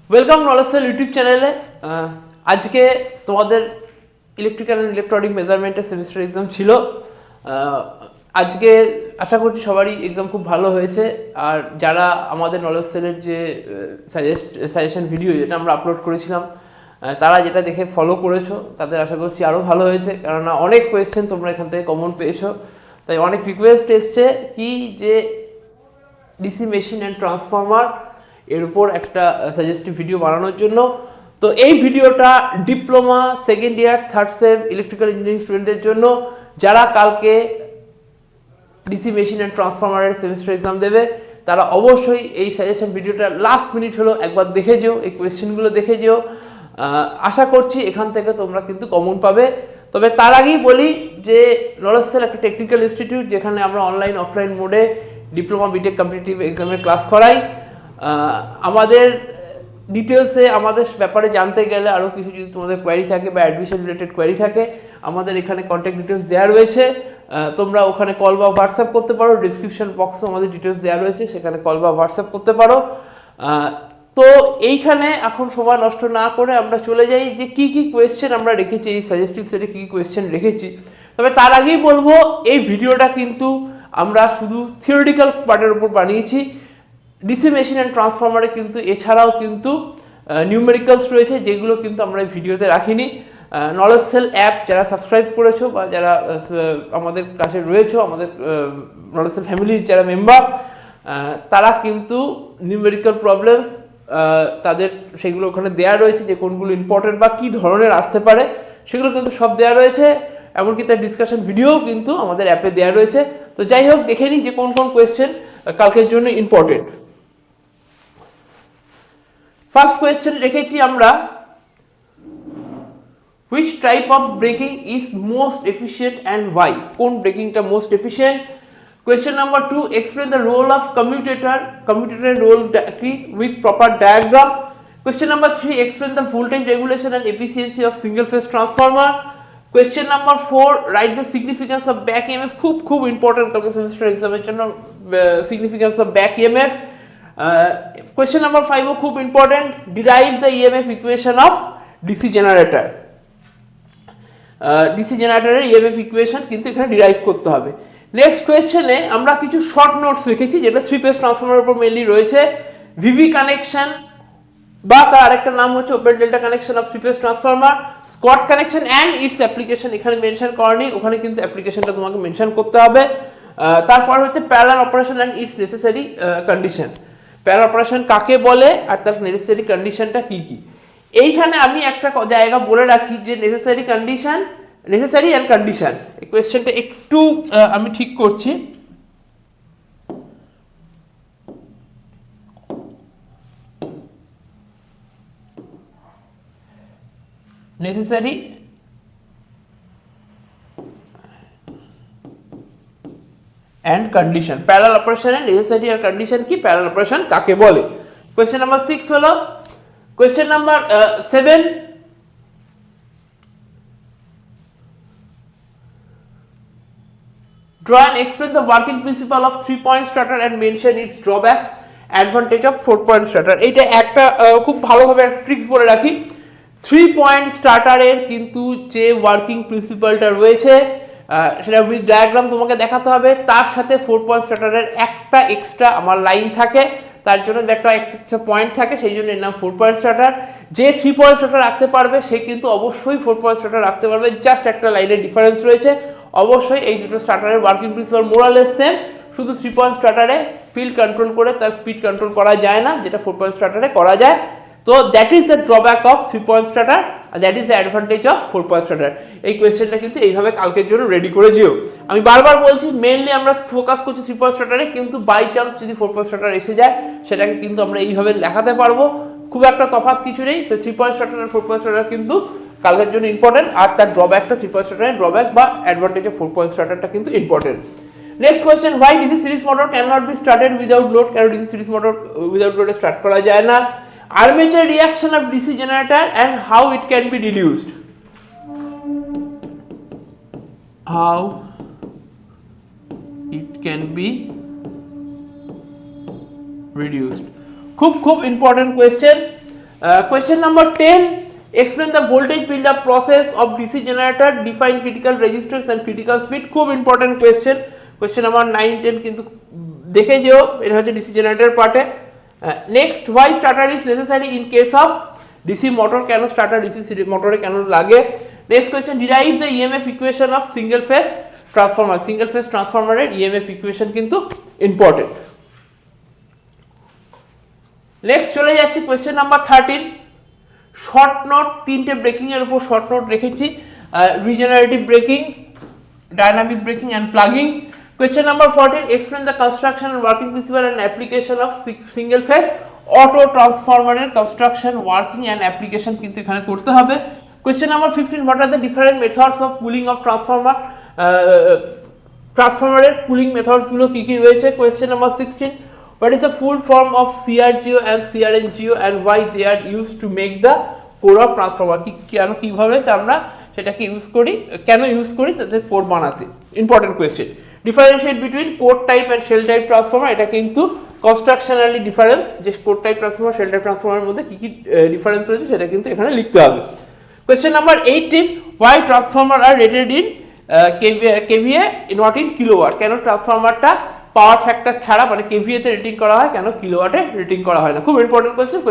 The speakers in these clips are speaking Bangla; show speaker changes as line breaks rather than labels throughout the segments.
ওয়েলকাম নলেজ সেল ইউটিউব চ্যানেলে। আজকে তোমাদের ইলেকট্রিক্যাল অ্যান্ড ইলেকট্রনিক মেজারমেন্টের সেমিস্টার এক্সাম ছিল। আজকে আশা করছি সবারই এক্সাম খুব ভালো হয়েছে। আর যারা আমাদের নলেজ সেলের যে সাজেশন ভিডিও যেটা আমরা আপলোড করেছিলাম, তারা যেটা দেখে ফলো করেছো তাদের আশা করছি আরও ভালো হয়েছে, কেননা অনেক কোয়েশ্চেন তোমরা এখান থেকে কমন পেয়েছো। তাই অনেক রিকোয়েস্ট এসছে কি যে ডিসি মেশিন অ্যান্ড ট্রান্সফরমার এর উপর একটা সাজেস্টিভ ভিডিও বানানোর জন্য। তো এই ভিডিওটা diploma second year third same electrical engineering স্টুডেন্টদের জন্য, যারা কালকে ডিসি মেশিন অ্যান্ড ট্রান্সফরমারের সেমিস্টার এক্সাম দেবে। তারা অবশ্যই এই সাজেশন ভিডিওটা লাস্ট মিনিট হলো একবার দেখে যেও, এই কোয়েশ্চেনগুলো দেখে যেও। আশা করছি এখান থেকে তোমরা কিন্তু কমন পাবে। তবে তার আগেই বলি যে নলেজ সেল একটা টেকনিক্যাল ইনস্টিটিউট, যেখানে আমরা অনলাইন অফলাইন মোডে ডিপ্লোমা বিটেক কম্পিটিটিভ এক্সামের ক্লাস করাই। আমাদের ডিটেলসে আমাদের ব্যাপারে জানতে গেলে আরও কিছু যদি তোমাদের কোয়ারি থাকে বা অ্যাডমিশন রিলেটেড কোয়ারি থাকে, আমাদের এখানে কন্ট্যাক্ট ডিটেলস দেওয়া রয়েছে। তোমরা ওখানে কল বা হোয়াটসঅ্যাপ করতে পারো। ডিসক্রিপশন বক্সে আমাদের ডিটেলস দেওয়া রয়েছে, সেখানে কল বা হোয়াটসঅ্যাপ করতে পারো। তো এইখানে এখন সময় নষ্ট না করে আমরা চলে যাই যে কী কী কোয়েশ্চেন আমরা রেখেছি, এই সাজেস্টিভ সেটে কী কী কোয়েশ্চেন রেখেছি। তবে তার আগেই বলবো এই ভিডিওটা কিন্তু আমরা শুধু থিওরিটিক্যাল পার্টের উপর বানিয়েছি। ডিসি মেশিন অ্যান্ড ট্রান্সফরমারে কিন্তু এছাড়াও কিন্তু নিউমেরিক্যালস রয়েছে, যেগুলো কিন্তু আমরা এই ভিডিওতে রাখিনি। নলেজ সেল অ্যাপ যারা সাবস্ক্রাইব করেছো বা যারা আমাদের কাছে রয়েছে, আমাদের নলেজ সেল ফ্যামিলির যারা মেম্বার, তারা কিন্তু নিউমেরিক্যাল প্রবলেমস তাদের সেগুলো ওখানে দেওয়া রয়েছে, যে কোনগুলো ইম্পর্টেন্ট বা কী ধরনের আসতে পারে সেগুলো কিন্তু সব দেওয়া রয়েছে। এমনকি তার ডিসকাশন ভিডিও কিন্তু আমাদের অ্যাপে দেওয়া রয়েছে। তো যাই হোক, দেখে নিই যে কোন কোন কোয়েশ্চেন কালকের জন্য ইম্পর্টেন্ট। ফার্স্ট কোয়েশ্চেন রেখেছি আমরা, which type of braking is most efficient and why? কোন ব্রেকিংটা most efficient? Question number 2, explain the role of commutator role with proper diagram. Question number 3, explain the voltage regulation and efficiency of single phase transformer. Question number 4, write the significance of back EMF. খুব ইম্পর্টেন্ট কালকে সেমিস্টার এক্সামের জন্য, significance of back EMF. Question number 5 ও খুব important, derive the EMF equation of DC generator. DC জেনারেটরের ইএমএফ ইকুয়েশন কিন্তু এখানে ডিরাইভ করতে হবে। নেক্সট কোয়েশ্চেনে আমরা কিছু শর্ট নোটস রেখেছি, যেটা থ্রি ফেজ ট্রান্সফরমারের উপর মেইনলি রয়েছে। ভিভি কানেকশন বা তার আরেকটা নাম হচ্ছে open delta connection of three phase transformer, squad connection and its application. এখানে মেনশন করেনি, ওখানে কিন্তু অ্যাপ্লিকেশনটা তোমাকে মেনশন করতে হবে। তারপর হচ্ছে parallel operation and it's necessary condition. Parallel operation কাকে বলে আর তার নেসেসারি কন্ডিশনটা কী কী। এইখানে আমি একটা জায়গা বলে রাখি যে নেসেসারি অ্যান্ড কন্ডিশন, এই কোয়েশ্চেনটা একটু আমি ঠিক করছি। নেসেসারি অ্যান্ড কন্ডিশন, প্যারালাল অপারেশনের নেসেসারি আর কন্ডিশন কি, প্যারালাল অপারেশন কাকে বলে। কোয়েশ্চেন নাম্বার 6 হলো, question number 7, draw and explain the working principle of 3-point starter and mention its drawbacks, advantage of 4-point starter. এইটা একটা খুব ভালোভাবে একটা ট্রিক্স বলে রাখি। 3-point স্টার্টারের কিন্তু যে ওয়ার্কিং প্রিন্সিপালটা রয়েছে সেটা উইথ ডায়াগ্রাম তোমাকে দেখাতে হবে। তার সাথে 4-point স্টার্টারের একটা এক্সট্রা আমার লাইন থাকে, তার জন্য একটা এক্সট্রা পয়েন্ট থাকে, সেই জন্য এর নাম 4-point স্টার্টার। যে 3-point স্টার্টার রাখতে পারবে সে কিন্তু অবশ্যই 4-point স্টার্টার রাখতে পারবে, জাস্ট একটা লাইনের ডিফারেন্স রয়েছে। অবশ্যই এই দুটো স্টার্টারের ওয়ার্কিং প্রিন্সিপাল মোরালেস সেম, শুধু 3-point স্টার্টারে ফিল্ড কন্ট্রোল করে তার স্পিড কন্ট্রোল করা যায় না, যেটা 4-point স্টার্টারে করা যায়। তো that is the drawback of 3-point starter আর that is the advantage of 4-point starter. এই কোয়েশ্চেনটা কিন্তু এইভাবে কালকের জন্য রেডি করে যেও। আমি বারবার বলছি মেইনলি আমরা ফোকাস করছি 3-point স্টার্টারে, কিন্তু বাই চান্স যদি 4-point স্টার্টার এসে যায় সেটাকে কিন্তু আমরা এইভাবে দেখাতে পারবো, খুব একটা তফাৎ কিছু নেই। তো 3-point স্টার্টার আর 4-point স্টার্টার কিন্তু কালকের জন্য ইম্পর্টেন্ট, আর তার ড্রব্যাকটা 3-point স্টার্টারের ড্রব্যাক বা অ্যাডভান্টেজ অফ 4-point স্টার্টারটা কিন্তু important. Next question, why DC series motor can not be started without load? কেন ডিসি সিরিজ মোটর উইদাউট লোডে স্টার্ট করা যায় না? Armature reaction of DC generator and how it can be reduced. How it can be reduced, খুব important question. Question number 10, explain the voltage build-up process of DC generator, define critical resistance and critical speed. খুব ইম্পর্টেন্ট কোয়েশ্চেন। কোয়েশ্চেন নাম্বার 9, 10 কিন্তু দেখে যেও, এটা হচ্ছে ডিসি জেনারেটর পার্টে। Next, why starter is necessary in case of DC motor, কেন স্টার্টার ডিসি মোটরে কেন লাগে। Next question, derive the EMF equation of single phase transformer, single phase ট্রান্সফরমারের ইএমএফ ইকুয়েশন কিন্তু ইম্পর্টেন্ট। নেক্সট চলে যাচ্ছি কোয়েশ্চেন নাম্বার 13, শর্ট নোট, তিনটে ব্রেকিং এর উপর শর্ট নোট রেখেছি, regenerative breaking, dynamic breaking and plugging. Question number 14, explain the construction and working principle and application of single phase auto ট্রান্সফরমারের কনস্ট্রাকশন, ওয়ার্কিং অ্যান্ড অ্যাপ্লিকেশন কিন্তু এখানে করতে হবে। Question number 15, what are the different methods of cooling of transformer, ট্রান্সফরমারের কুলিং মেথডস গুলো কি কি রয়েছে। Question number 16, what is the full form of CRGO and CRNGO and why they are used to make the core of transformer, কেন কিভাবে আমরা সেটাকে ইউজ করি, কেন ইউজ করি তাদের কোর বানাতে। Important question. Differentiate between core type and shell type transformer, এটা কিন্তু কনস্ট্রাকশনালি ডিফারেন্স, যে core type transformer shell type ট্রান্সফরমারের মধ্যে কি কি ডিফারেন্স রয়েছে সেটা কিন্তু এখানে লিখতে হবে। Question number 18, why transformer are rated in KVA not in kilowatt, কেন ট্রান্সফরমারটা পাওয়ার ফ্যাক্টর ছাড়া মানে কেভিএ তে রেটিং করা হয়, কেন কিলোওয়াটে রেটিং করা হয় না। খুব ইম্পর্টেন্ট কোয়েশ্চেন,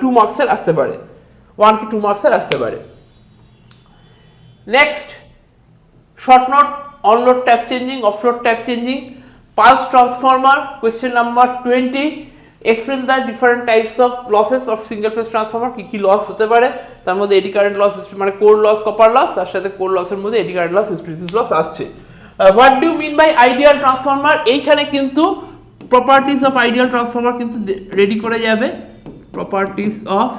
2 মার্কসের আসতে পারে, 1 কি 2 মার্কসের আসতে পারে। Next, short note, onload tap changing, offload tap changing, pulse transformer. Question number 20, explain the different types of losses of single phase transformer, কি কি লস হতে পারে, তার মধ্যে এডি কারেন্ট লস, মানে কোর লস, কপার লস, তার সাথে কোর লসের মধ্যে eddy current loss, hysteresis loss আসছে। What do mean by ideal transformer, এইখানে কিন্তু প্রপার্টিস অফ আইডিয়াল ট্রান্সফরমার কিন্তু রেডি করে যাবে। Properties of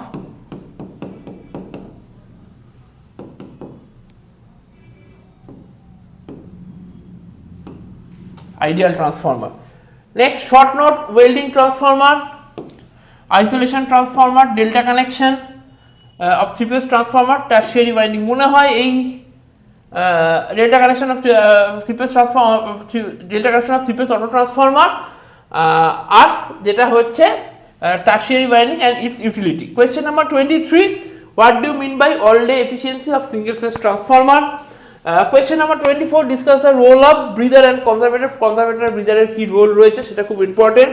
ideal transformer. Next, short note, welding transformer, isolation transformer, delta connection of three phase transformer, tertiary winding. মনে হয় এই delta connection of three phase transformer, delta connection of three phase auto transformer, আর যেটা হচ্ছে tertiary winding and its utility. Question number 23, what do mean by all day efficiency of single phase transformer. Question number 24, discuss the role of breather and conservator, conservator ব্রিদারের কি রোল রয়েছে সেটা খুব important.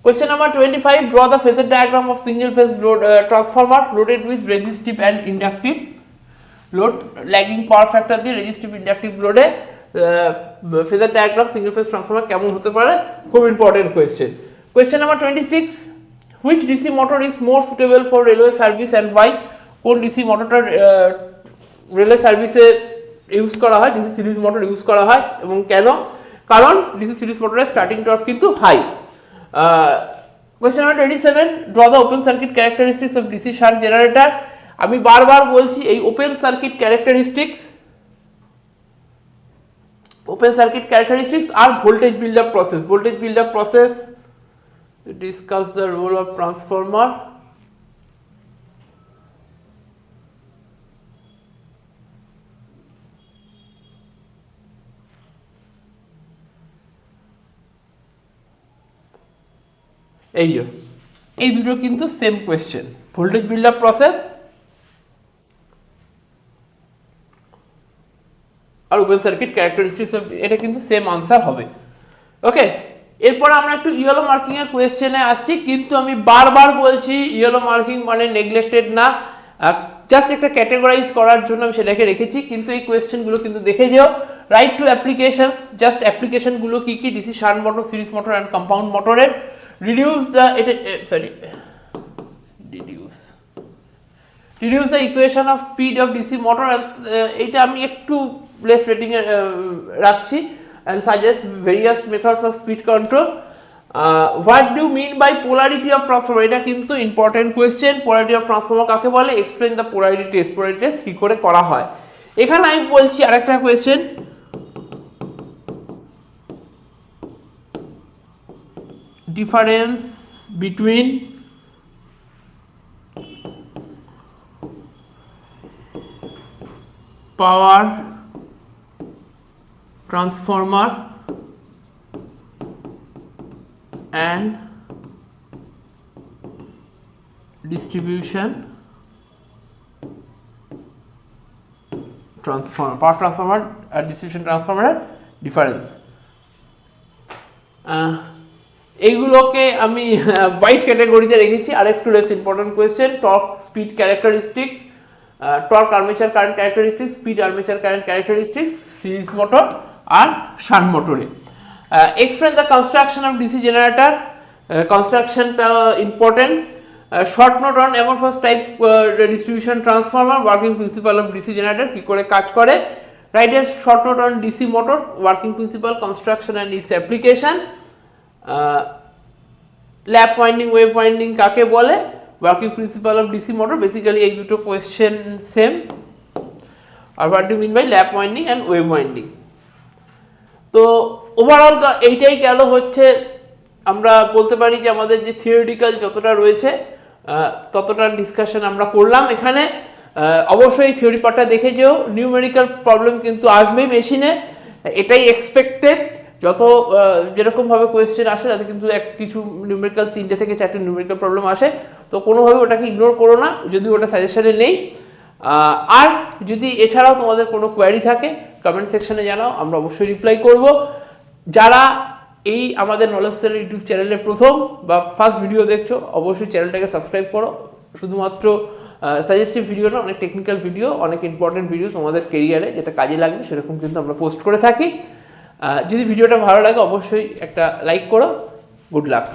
Question number 25, draw the phasor diagram of single phase load transformer loaded with resistive and inductive load, lagging power factor দিয়ে resistive inductive load এ phasor diagram single phase transformer কেমন হতে পারে, খুব important question. Question number 26, which DC motor is more suitable for railway service and why, কোন DC মোটরটা রেলওয়ে সার্ভিসে ইউজ করা হয়, ডিসি সিরিজ মোটর ইউজ করা হয় এবং কেন, কারণ ডিসি সিরিজ মোটরের স্টার্টিং টর্ক কিন্তু high. Question number 27, draw the open circuit characteristics of DC shunt generator. আমি বারবার বলছি এই ওপেন সার্কিট ক্যারেক্টারিস্টিক্স আর voltage build up process, voltage build up process, discuss the role of transformer. এই দুটো কিন্তু same question, voltage build up process আর ওপেন সার্কিট ক্যারেক্টারিস্টিক্স, এটা কিন্তু সেম আনসার হবে। ওকে, এরপর আমরা একটু ইয়েলো মার্কিং এর কোয়েশ্চেনে আসছি, কিন্তু আমি বারবার বলছি ইয়েলো মার্কিং মানে নেগলেক্টেড না, জাস্ট একটা ক্যাটেগরাইজ করার জন্য আমি সেটাকে রেখেছি, কিন্তু এই কোয়েশ্চেনগুলো কিন্তু দেখে যেও। রাইট টু অ্যাপ্লিকেশনস, জাস্ট অ্যাপ্লিকেশনগুলো কি কি DC shunt motor, series motor and compound মোটরের। reduce the equation of speed of DC motor, এটা আমি একটু লেস রেটিং এ রাখছি, and suggest various methods of speed control. What do you mean by polarity of transformer, এটা কিন্তু important question. polarity of transformer কাকে বলে, explain the polarity test, polarity test কি করে করা হয়। এখানে আমি বলছি আরেকটা question, difference between power transformer and distribution transformer, power transformer আর ডিস্ট্রিবিউশন ট্রান্সফর্মারের ডিফারেন্স। এইগুলোকে আমি হোয়াইট ক্যাটাগরিতে রেখেছি। আরেকটু less important question, torque speed characteristics, torque armature current characteristics, speed armature current characteristics, series motor আর শান্ট মোটরে। Explain the construction of DC generator, কনস্ট্রাকশনটা important. Short note on amorphous type distribution transformer, working principle of DC generator, কী করে কাজ করে। Write a short note on DC motor, working principle, construction and its application. Lap winding, wave winding কাকে বলে, working principle of DC motor. Basically এই দুটো কোয়েশ্চেন সেম। আর what do mean by lap winding and wave winding. তো ওভারঅল এইটাই গেল হচ্ছে, আমরা বলতে পারি যে আমাদের যে থিওরিটিক্যাল যতটা রয়েছে ততটা ডিসকাশন আমরা করলাম এখানে। অবশ্যই থিওরি পার্টটা দেখে যেও, নিউমেরিক্যাল প্রবলেম কিন্তু আসবেই মেশিনে, এটাই এক্সপেক্টেড। যত যেরকমভাবে কোয়েশ্চেন আসে তাতে কিন্তু কিছু নিউমেরিক্যাল 3 থেকে 4টে নিউমেরিক্যাল প্রবলেম আসে, তো কোনোভাবে ওটাকে ইগনোর করো না যদি ওটা সাজেশনে নেই। আর যদি এছাড়াও তোমাদের কোনো কোয়ারি থাকে কমেন্ট সেকশনে জানাও, আমরা অবশ্যই রিপ্লাই করব। যারা এই আমাদের নলেজ সেল ইউটিউব চ্যানেলে প্রথম বা ফার্স্ট ভিডিও দেখছো, অবশ্যই চ্যানেলটাকে সাবস্ক্রাইব করো। শুধুমাত্র সাজেস্টিভ ভিডিও না, অনেক টেকনিক্যাল ভিডিও, অনেক ইম্পর্টেন্ট ভিডিও তোমাদের কেরিয়ারে যেটা কাজে লাগবে সেরকম কিন্তু আমরা পোস্ট করে থাকি। যদি ভিডিওটা ভালো লাগে অবশ্যই একটা লাইক করো। Good luck.